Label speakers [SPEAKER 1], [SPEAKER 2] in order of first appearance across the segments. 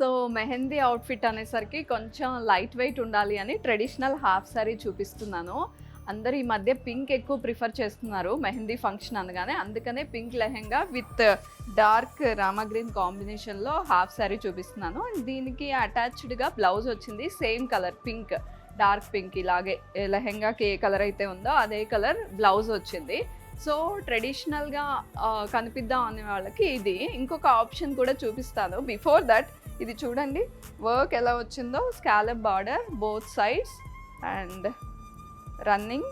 [SPEAKER 1] So mehndi outfit అనేసరికి కొంచెం light weight ఉండాలి అని ట్రెడిషనల్ హాఫ్ సారీ చూపిస్తున్నాను. అందరూ ఈ మధ్య పింక్ ఎక్కువ ప్రిఫర్ చేస్తున్నారు మెహందీ ఫంక్షన్ అనగానే. అందుకనే pink lehenga with dark Rama green కాంబినేషన్‌లో హాఫ్ సారీ చూపిస్తున్నాను. అండ్ దీనికి అటాచ్డ్‌గా బ్లౌజ్ వచ్చింది. Same colour pink, dark pink ఇలాగే లెహెంగాకి ఏ కలర్ అయితే ఉందో అదే కలర్ బ్లౌజ్ వచ్చింది. సో ట్రెడిషనల్‌గా కనిపిద్దాం అనే వాళ్ళకి ఇది. ఇంకొక ఆప్షన్ కూడా చూపిస్తాను. బిఫోర్ దట్ ఇది చూడండి వర్క్ ఎలా వచ్చిందో. Scallop border both sides and running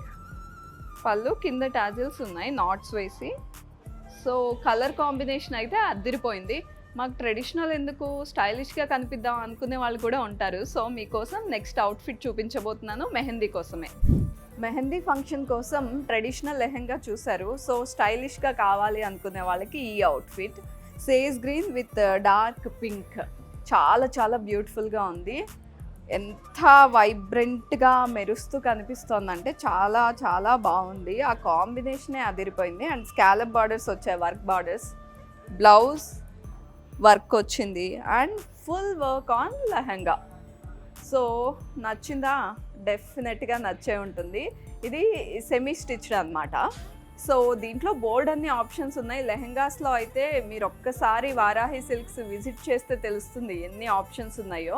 [SPEAKER 1] పళ్ళు, కింద టాజిల్స్ ఉన్నాయి నాట్స్ వేసి. సో కలర్ కాంబినేషన్ అయితే అదిరిపోయింది. మాకు ట్రెడిషనల్ ఎందుకు, స్టైలిష్గా కనిపిద్దాం అనుకునే వాళ్ళు కూడా ఉంటారు. సో మీకోసం నెక్స్ట్ అవుట్ఫిట్ చూపించబోతున్నాను మెహందీ కోసమే. మెహందీ ఫంక్షన్ కోసం ట్రెడిషనల్ లెహెంగా చూసారు. సో స్టైలిష్గా కావాలి అనుకునే వాళ్ళకి ఈ outfit sage green with dark pink చాలా చాలా బ్యూటిఫుల్గా ఉంది. ఎంత వైబ్రెంట్గా మెరుస్తూ కనిపిస్తోందంటే చాలా చాలా బాగుంది. ఆ కాంబినేషనే అదిరిపోయింది. అండ్ స్కాలప్ బార్డర్స్ వచ్చాయి, వర్క్ బార్డర్స్, బ్లౌజ్ వర్క్ వచ్చింది and full work on lehenga. So నచ్చిందా? డెఫినెట్గా నచ్చే ఉంటుంది. ఇది సెమీ స్టిచ్డ్ అనమాట. సో దీంట్లో బోల్డ్ అన్ని ఆప్షన్స్ ఉన్నాయి. లెహెంగాస్లో అయితే మీరు ఒక్కసారి వారాహి సిల్క్స్ విజిట్ చేస్తే తెలుస్తుంది ఎన్ని ఆప్షన్స్ ఉన్నాయో.